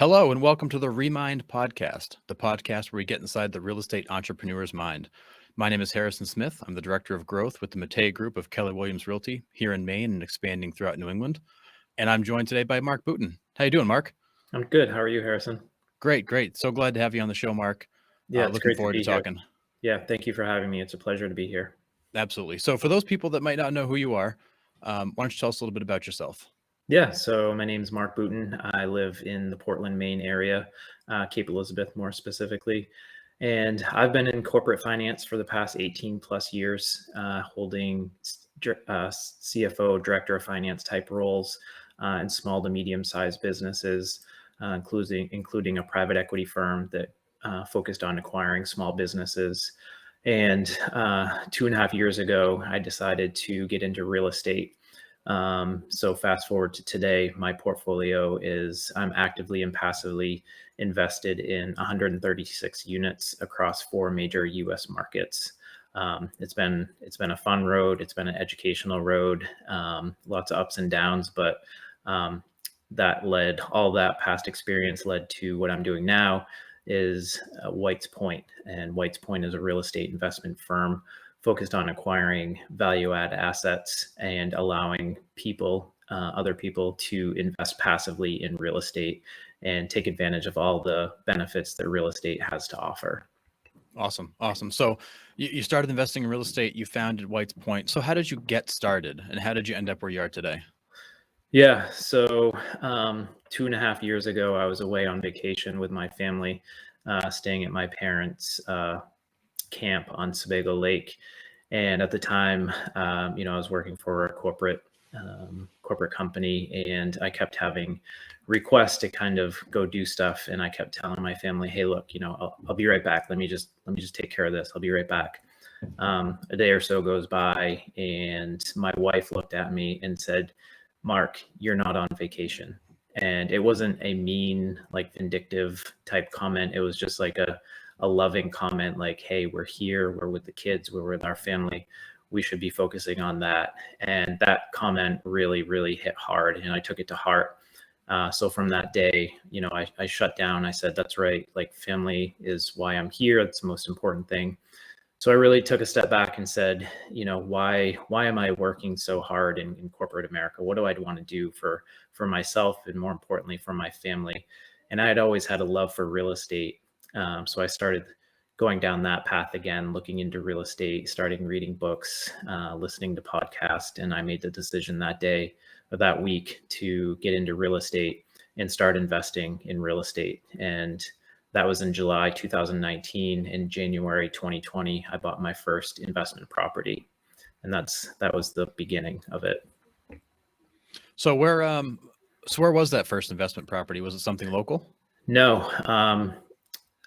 Hello, and welcome to the Remind podcast, the podcast where we get inside the real estate entrepreneur's mind. My name is Harrison Smith. I'm the Director of Growth with the Matei Group of Keller Williams Realty here in Maine and expanding throughout New England. And I'm joined today by Mark Boutin. How you doing, Mark? I'm good. How are you, Harrison? Great. So glad to have you on the show, Mark. Yeah, it's Looking great to forward to be here. talking. Yeah, thank you for having me. It's a pleasure to be here. Absolutely. So for those people that might not know who you are, why don't you tell us a little bit about yourself? Yeah, so my name's Mark Boutin. I live in the Portland, Maine area, Cape Elizabeth more specifically. And I've been in corporate finance for the past 18 plus years, holding CFO, director of finance type roles in small to medium sized businesses, including a private equity firm that focused on acquiring small businesses. And 2.5 years ago, I decided to get into real estate. So fast forward to today, my portfolio is I'm actively and passively invested in 136 units across 4 major U.S. markets. It's been a fun road. It's been an educational road. Lots of ups and downs, but all that past experience led to what I'm doing now is WhitesPoint, and WhitesPoint is a real estate investment firm focused on acquiring value-add assets and allowing other people to invest passively in real estate and take advantage of all the benefits that real estate has to offer. Awesome. So you started investing in real estate, you founded WhitesPoint. So how did you get started and how did you end up where you are today? Yeah, so 2.5 years ago, I was away on vacation with my family, staying at my parents' camp on Sebago Lake. And at the time, I was working for a corporate company, and I kept having requests to kind of go do stuff. And I kept telling my family, "Hey, look, I'll be right back. Let me just take care of this. I'll be right back." A day or so goes by, and my wife looked at me and said, "Mark, you're not on vacation." And it wasn't a mean, like vindictive type comment. It was just like a loving comment, like, "Hey, we're here, we're with the kids, we're with our family. We should be focusing on that." And that comment really, really hit hard, and I took it to heart. So from that day, I shut down. I said, "That's right. Like, family is why I'm here. It's the most important thing." So I really took a step back and said, why am I working so hard in corporate America? What do I want to do for myself and more importantly for my family? And I had always had a love for real estate. So I started going down that path again, looking into real estate, starting reading books, listening to podcasts. And I made the decision that day or that week to get into real estate and start investing in real estate. And that was in July 2019. In January 2020, I bought my first investment property, and that was the beginning of it. So where was that first investment property? Was it something local? No,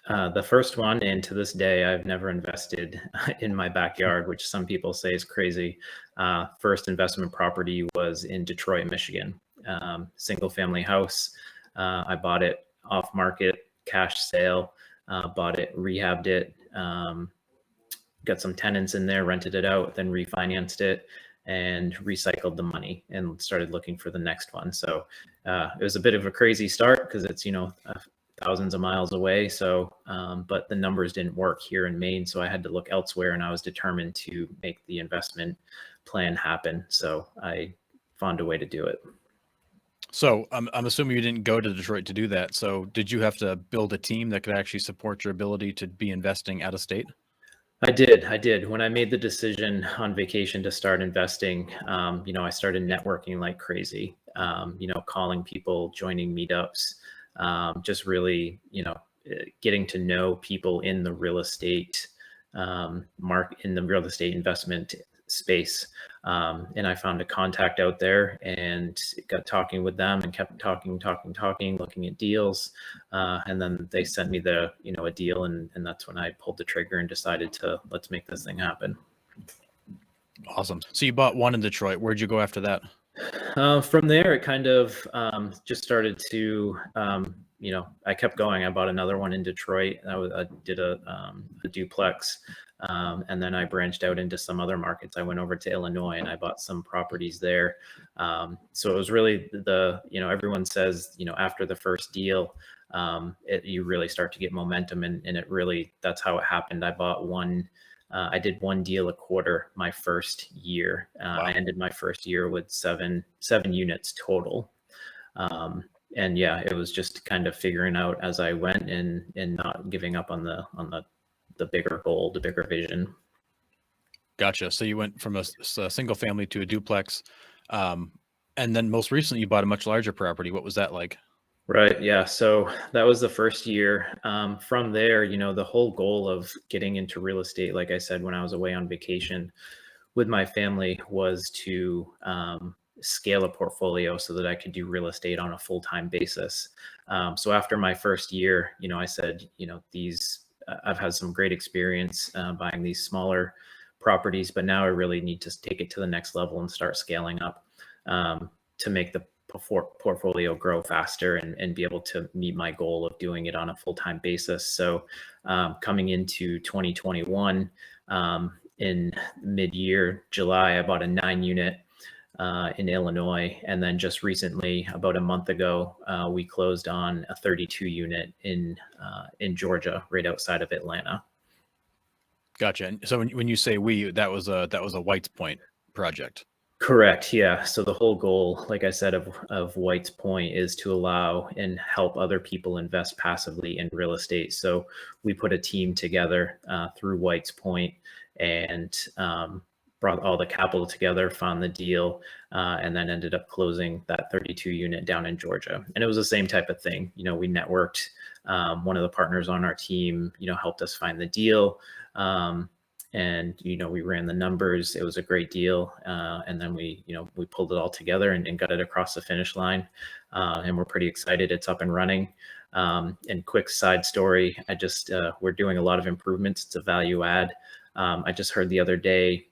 the first one, and to this day, I've never invested in my backyard, which some people say is crazy. First investment property was in Detroit, Michigan, single family house. I bought it off market, cash sale, bought it, rehabbed it, got some tenants in there, rented it out, then refinanced it and recycled the money and started looking for the next one. So it was a bit of a crazy start because it's, thousands of miles away. So, but the numbers didn't work here in Maine. So I had to look elsewhere, and I was determined to make the investment plan happen. So I found a way to do it. So I'm assuming you didn't go to Detroit to do that. So did you have to build a team that could actually support your ability to be investing out of state? I did. When I made the decision on vacation to start investing, I started networking like crazy, calling people, joining meetups, just really, getting to know people in the real estate in the real estate investment space. And I found a contact out there and got talking with them and kept talking, looking at deals. And then they sent me a deal. And that's when I pulled the trigger and decided let's make this thing happen. Awesome. So you bought one in Detroit. Where'd you go after that? From there, it kind of just started to, I kept going. I bought another one in Detroit. I did a duplex. And then I branched out into some other markets. I went over to Illinois and I bought some properties there. So it was really everyone says, after the first deal, you really start to get momentum, and that's how it happened. I did one deal a quarter my first year. Wow. I ended my first year with seven units total. And yeah, it was just kind of figuring out as I went, and not giving up on the bigger goal, the bigger vision. Gotcha. So you went from a single family to a duplex. And then most recently you bought a much larger property. What was that like? Right. Yeah. So that was the first year. From there, the whole goal of getting into real estate, like I said, when I was away on vacation with my family, was to scale a portfolio so that I could do real estate on a full-time basis. So after my first year, I said, I've had some great experience buying these smaller properties, but now I really need to take it to the next level and start scaling up to make the portfolio grow faster and be able to meet my goal of doing it on a full-time basis. So coming into 2021, in mid-year July, I bought a 9-unit in Illinois. And then just recently, about a month ago, we closed on a 32-unit in Georgia, right outside of Atlanta. Gotcha. And so when you say that was a WhitesPoint project. Correct. Yeah. So the whole goal, like I said, of WhitesPoint is to allow and help other people invest passively in real estate. So we put a team together through WhitesPoint, and brought all the capital together, found the deal, and then ended up closing that 32 unit down in Georgia. And it was the same type of thing. We networked. One of the partners on our team, helped us find the deal. And we ran the numbers. It was a great deal, and then we pulled it all together and got it across the finish line, and we're pretty excited. It's up and running. And quick side story, we're doing a lot of improvements. It's a value add. I just heard the other day,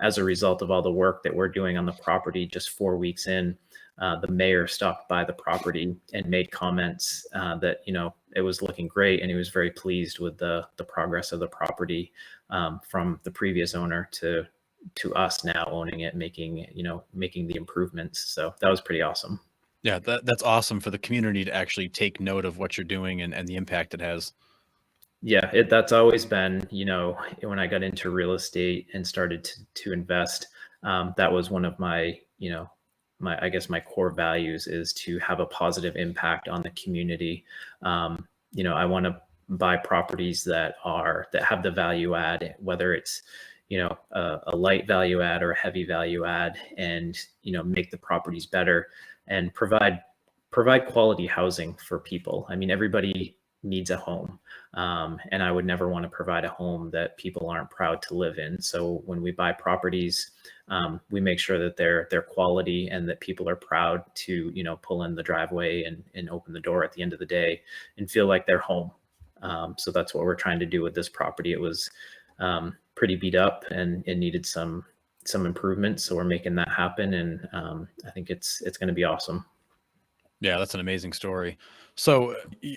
as a result of all the work that we're doing on the property, just 4 weeks in, the mayor stopped by the property and made comments that it was looking great, and he was very pleased with the progress of the property, from the previous owner to us now owning it, making the improvements. So that was pretty awesome. Yeah, that's awesome for the community to actually take note of what you're doing and the impact it has. Yeah, that's always been, when I got into real estate and started to invest, that was one of my, I guess my core values, is to have a positive impact on the community. I want to buy properties that have the value add, whether it's, a light value add or a heavy value add, and, make the properties better and provide quality housing for people. I mean, everybody needs a home. And I would never want to provide a home that people aren't proud to live in. So when we buy properties, we make sure that they're quality and that people are proud to, pull in the driveway and open the door at the end of the day and feel like they're home. So that's what we're trying to do with this property. It was pretty beat up, and it needed some improvements. So we're making that happen. And I think it's going to be awesome. Yeah, that's an amazing story. So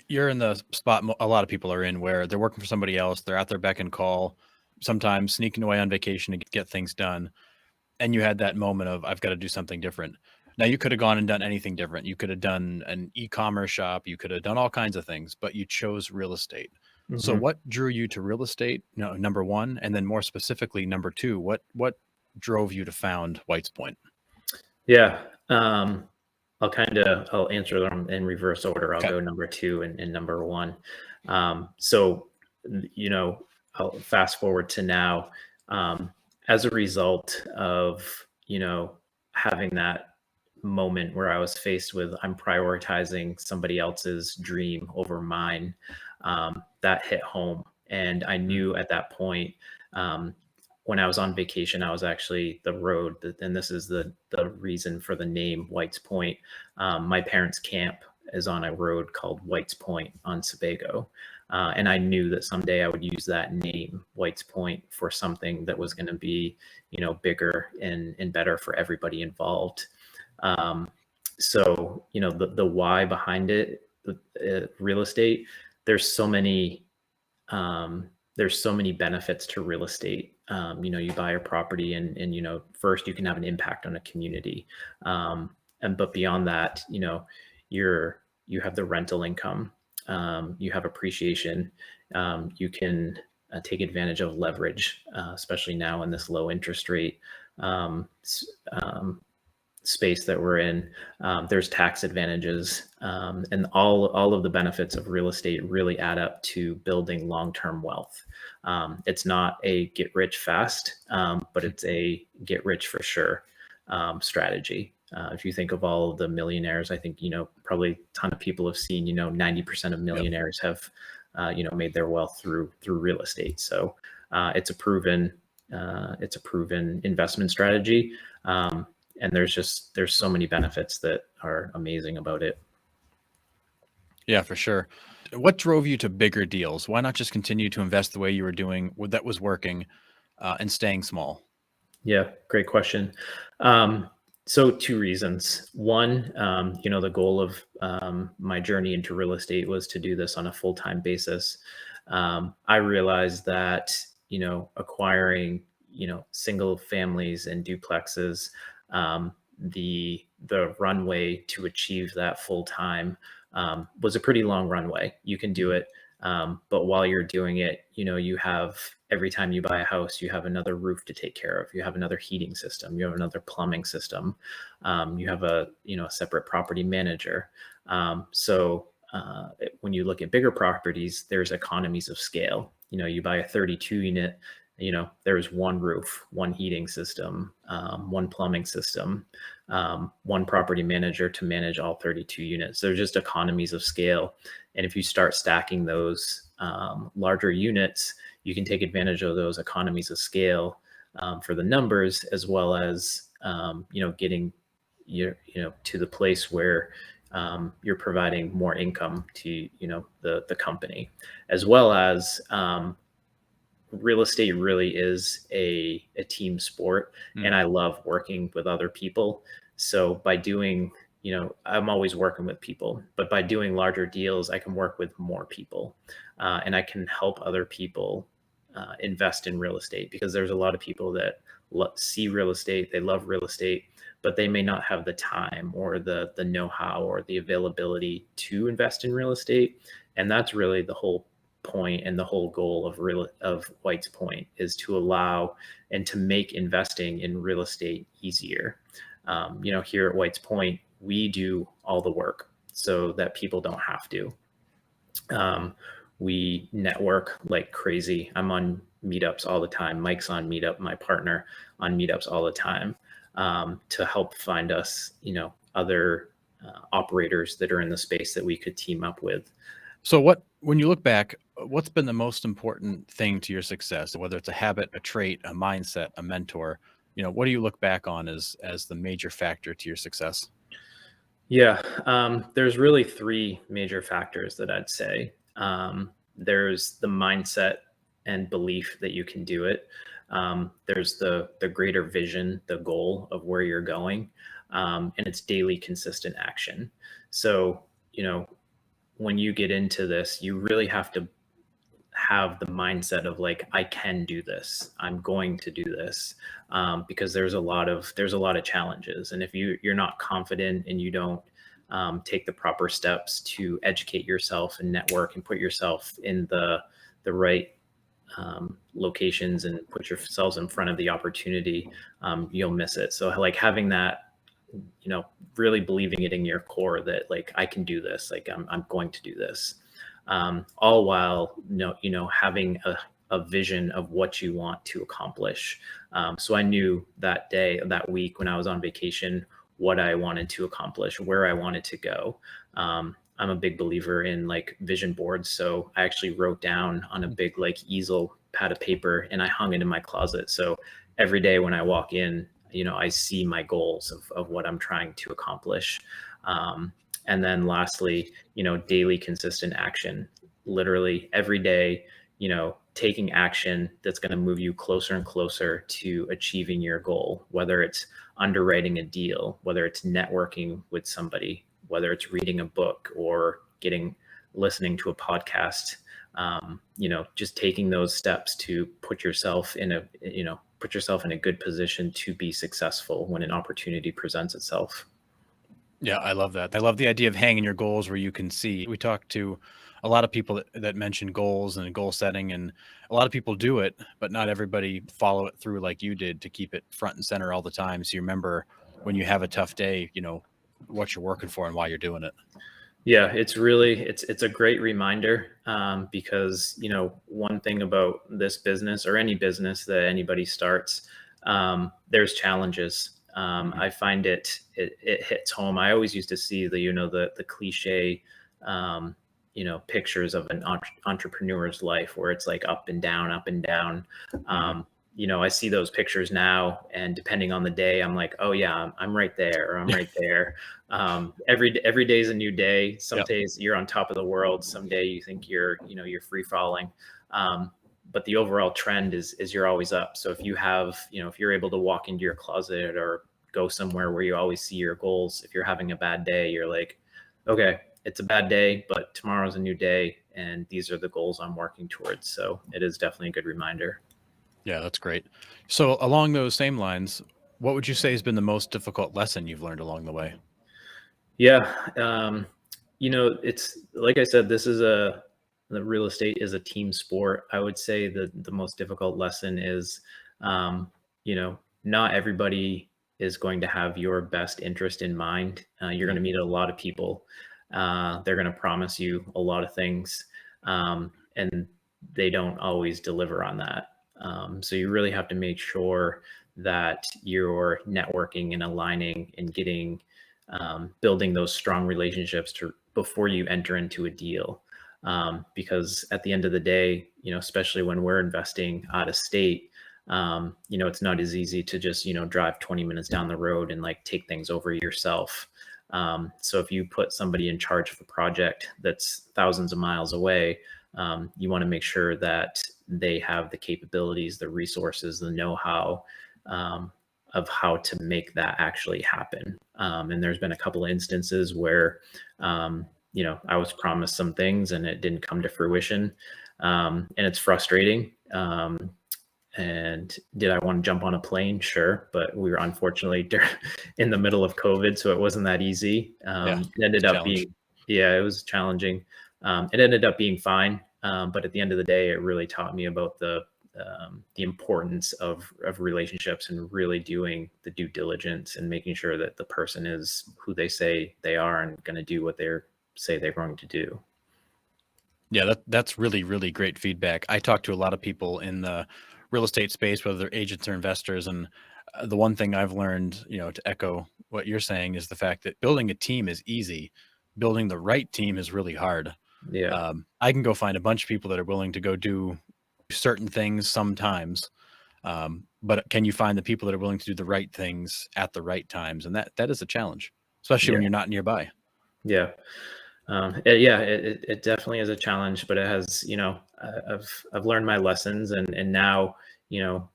you're in the spot a lot of people are in, where they're working for somebody else. They're at their beck and call, sometimes sneaking away on vacation to get things done. And you had that moment of, I've got to do something different. Now, you could have gone and done anything different. You could have done an e-commerce shop. You could have done all kinds of things, but you chose real estate. So Mhm. what drew you to real estate? Number one, and then more specifically, number two, what drove you to found WhitesPoint? Yeah. I'll answer them in reverse order. I'll Okay. go number two and number one. So, I'll fast forward to now. As a result of, having that moment where I was faced with, I'm prioritizing somebody else's dream over mine, that hit home. And I knew at that point, um, when I was on vacation, I was actually the road, and this is the reason for the name WhitesPoint. My parents' camp is on a road called WhitesPoint on Sebago. And I knew that someday I would use that name, WhitesPoint, for something that was going to be, bigger and better for everybody involved. So, the why behind it, real estate, there's so many there's so many benefits to real estate. You buy a property and first you can have an impact on a community. But beyond that, you have the rental income, you have appreciation, you can take advantage of leverage, especially now in this low interest rate um, space that we're in. There's tax advantages, and all of the benefits of real estate really add up to building long-term wealth. It's not a get rich fast, but it's a get rich for sure strategy. If you think of all of the millionaires, I think probably a ton of people have seen 90% of Yep. millionaires have made their wealth through real estate. So it's a proven investment strategy. And there's so many benefits that are amazing about it. Yeah, for sure. What drove you to bigger deals? Why not just continue to invest the way you were doing that was working, and staying small? Yeah, great question. So two reasons. One, the goal of my journey into real estate was to do this on a full-time basis. I realized that, acquiring, single families and duplexes, the runway to achieve that full time was a pretty long runway. You can do it, but while you're doing it, you have every time you buy a house, you have another roof to take care of. You have another heating system. You have another plumbing system. You have a separate property manager. When you look at bigger properties, there's economies of scale. You buy a 32 unit. There's one roof, one heating system, one plumbing system, one property manager to manage all 32 units. There's just economies of scale. And if you start stacking those larger units, you can take advantage of those economies of scale for the numbers, as well as getting to the place where you're providing more income to the company, as well as real estate really is a team sport, and Mm. I love working with other people. So by doing, I'm always working with people, but by doing larger deals, I can work with more people, and I can help other people invest in real estate, because there's a lot of people that see real estate, they love real estate, but they may not have the time or the know-how or the availability to invest in real estate. And that's really the whole point and the whole goal of WhitesPoint, is to allow and to make investing in real estate easier. Here at WhitesPoint, we do all the work so that people don't have to. We network like crazy. I'm on meetups all the time. Mike's on meetup, my partner on meetups all the time, to help find us, other operators that are in the space that we could team up with. So, when you look back, what's been the most important thing to your success? Whether it's a habit, a trait, a mindset, a mentor, what do you look back on as the major factor to your success? Yeah, there's really three major factors that I'd say. There's the mindset and belief that you can do it. There's the greater vision, the goal of where you're going, and it's daily consistent action. So, when you get into this, you really have to have the mindset of like, I can do this, I'm going to do this, because there's a lot of challenges, and if you're not confident and you don't take the proper steps to educate yourself and network and put yourself in the right locations and put yourselves in front of the opportunity, you'll miss it. So like having that, really believing it in your core that like, I can do this, like I'm going to do this, all while having a vision of what you want to accomplish. So I knew that week when I was on vacation, what I wanted to accomplish, where I wanted to go. I'm a big believer in like vision boards. So I actually wrote down on a big like easel pad of paper and I hung it in my closet. So every day when I walk in, I see my goals of what I'm trying to accomplish. And then lastly, daily consistent action, literally every day, taking action that's going to move you closer and closer to achieving your goal, whether it's underwriting a deal, whether it's networking with somebody, whether it's reading a book or listening to a podcast, just taking those steps to put yourself in a good position to be successful when an opportunity presents itself. Yeah, I love that. I love the idea of hanging your goals where you can see. We talk to a lot of people that mention goals and goal setting, and a lot of people do it, but not everybody follow it through like you did to keep it front and center all the time. So you remember when you have a tough day, what you're working for and why you're doing it. Yeah, it's a great reminder, because one thing about this business or any business that anybody starts, there's challenges. Mhm. I find it hits home. I always used to see the cliche, pictures of an entrepreneur's life where it's like up and down, up and down. Mhm. I see those pictures now, and depending on the day, I'm like, oh yeah, I'm right there, or I'm right there. Every day is a new day. Some Yep. days you're on top of the world. Some day you think you're free falling. Um, but the overall trend is you're always up. So if you're able to walk into your closet or go somewhere where you always see your goals, if you're having a bad day, you're like, okay, it's a bad day, but tomorrow's a new day, and these are the goals I'm working towards. So it is definitely a good reminder. Yeah, that's great. So along those same lines, what would you say has been the most difficult lesson you've learned along the way? Yeah. It's like I said, the real estate is a team sport. I would say that the most difficult lesson is, not everybody is going to have your best interest in mind. You're going Mm. to meet a lot of people. They're going to promise you a lot of things, and they don't always deliver on that. So you really have to make sure that you're networking and aligning and building those strong relationships before you enter into a deal. Because at the end of the day, especially when we're investing out of state, it's not as easy to just, drive 20 minutes down the road and like take things over yourself. So if you put somebody in charge of a project that's thousands of miles away, you want to make sure that they have the capabilities, the resources, the know-how, um, of how to make that actually happen. And there's been a couple of instances where, I was promised some things and it didn't come to fruition. And it's frustrating. And did I want to jump on a plane? Sure. But we were unfortunately in the middle of COVID, so it wasn't that easy. Yeah, It ended it's a up challenge. being, yeah, it was challenging. It ended up being fine. But at the end of the day, it really taught me about the importance of relationships and really doing the due diligence and making sure that the person is who they say they are and going to do what say they're going to do. Yeah, that's really, really great feedback. I talk to a lot of people in the real estate space, whether they're agents or investors, and the one thing I've learned, to echo what you're saying, is the fact that building a team is easy. Building the right team is really hard. Yeah. I can go find a bunch of people that are willing to go do certain things sometimes, but can you find the people that are willing to do the right things at the right times? And that is a challenge, especially when Yeah. you're not nearby. Yeah. It definitely is a challenge, but it has, I've learned my lessons, and now,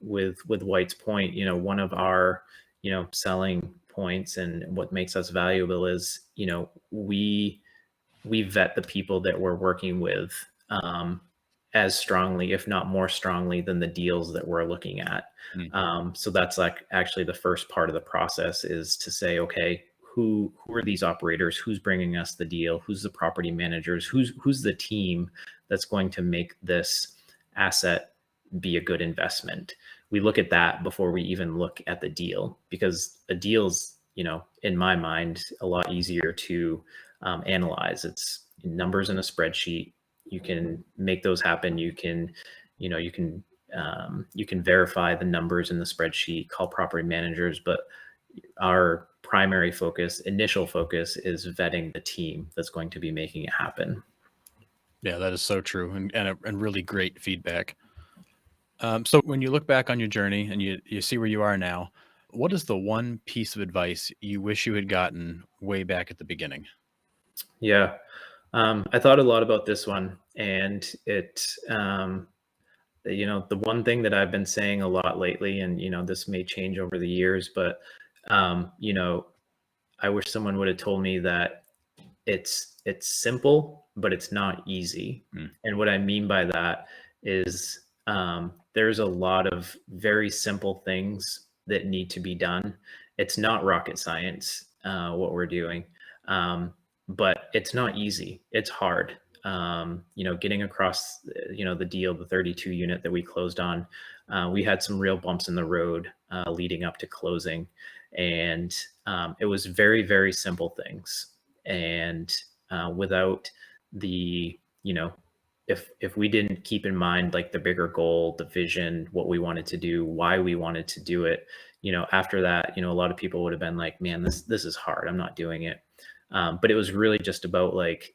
with White's Point, one of our, selling points and what makes us valuable is, we vet the people that we're working with, as strongly, if not more strongly, than the deals that we're looking at. Mm. So that's like actually the first part of the process is to say, okay, who are these operators? Who's bringing us the deal? Who's the property managers? Who's the team that's going to make this asset be a good investment? We look at that before we even look at the deal, because a deal's, in my mind, a lot easier to analyze. It's numbers in a spreadsheet. You can make those happen. You know, you can verify the numbers in the spreadsheet, call property managers, but our primary focus, initial focus, is vetting the team that's going to be making it happen. Yeah, that is so true, and really great feedback. So when you look back on your journey and you see where you are now, what is the one piece of advice you wish you had gotten way back at the beginning? Yeah. I thought a lot about this one, and the one thing that I've been saying a lot lately, and this may change over the years, but I wish someone would have told me that it's simple, but it's not easy. Mm. And what I mean by that is there's a lot of very simple things that need to be done. It's not rocket science what we're doing, but it's not easy. It's hard. Getting across, the deal, the 32 unit that we closed on, we had some real bumps in the road leading up to closing, and it was very, very simple things. And without the, if we didn't keep in mind like the bigger goal, the vision, what we wanted to do, why we wanted to do it, after that, a lot of people would have been like, man, this is hard, I'm not doing it. But it was really just about like,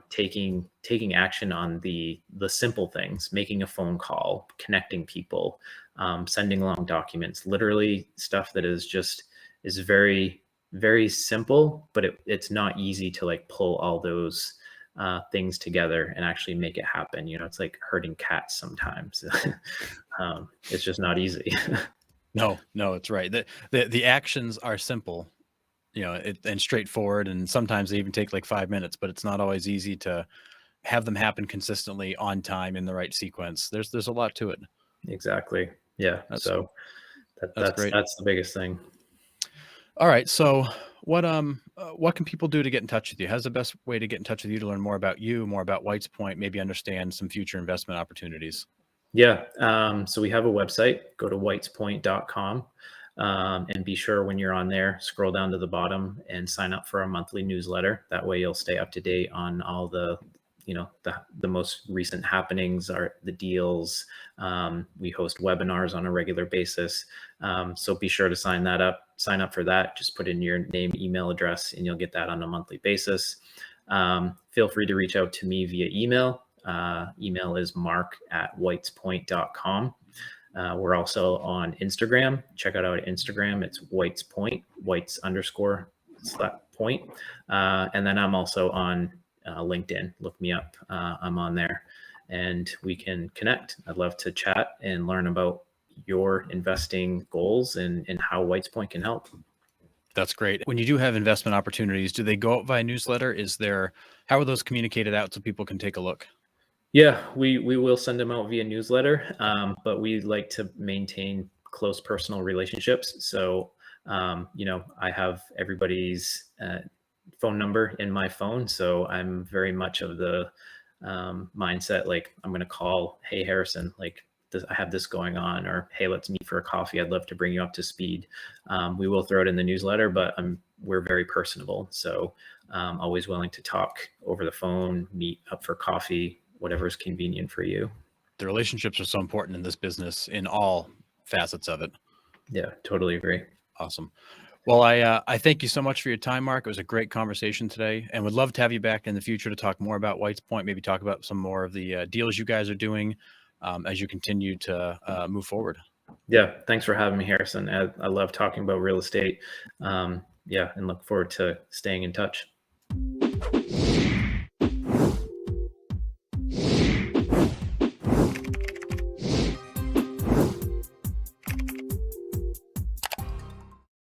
taking action on the simple things, making a phone call, connecting people, sending along documents, literally stuff that is very, very simple, but it's not easy to like pull all those things together and actually make it happen. It's like herding cats sometimes. It's just not easy. No, it's right. The actions are simple, and straightforward, and sometimes they even take like 5 minutes, but it's not always easy to have them happen consistently on time in the right sequence. There's a lot to it. Exactly. Yeah. That's So that's great. that's the biggest thing. All right. So what can people do to get in touch with you? How's the best way to get in touch with you to learn more about you, more about WhitesPoint, maybe understand some future investment opportunities? Yeah. So we have a website. Go to whitespoint.com. And be sure when you're on there, scroll down to the bottom and sign up for our monthly newsletter. That way you'll stay up to date on all the most recent happenings, are the deals. We host webinars on a regular basis. So be sure to sign up for that. Just put in your name, email address, and you'll get that on a monthly basis. Feel free to reach out to me via email. Email is mark@whitespoint.com. We're also on Instagram. Check out our Instagram. It's WhitesPoint, Whites_point. And then I'm also on LinkedIn. Look me up. I'm on there and we can connect. I'd love to chat and learn about your investing goals and how WhitesPoint can help. That's great. When you do have investment opportunities, do they go out via newsletter? How are those communicated out so people can take a look? Yeah, we will send them out via newsletter, but we like to maintain close personal relationships. So, I have everybody's phone number in my phone. So I'm very much of the mindset, like I'm going to call, hey, Harrison, like I have this going on, or hey, let's meet for a coffee. I'd love to bring you up to speed. We will throw it in the newsletter, but we're very personable. So always willing to talk over the phone, meet up for coffee, whatever is convenient for you. The relationships are so important in this business in all facets of it. Yeah, totally agree. Awesome. Well, I thank you so much for your time, Mark. It was a great conversation today, and would love to have you back in the future to talk more about WhitesPoint, maybe talk about some more of the deals you guys are doing as you continue to move forward. Yeah, thanks for having me, Harrison. I love talking about real estate. Yeah, and look forward to staying in touch.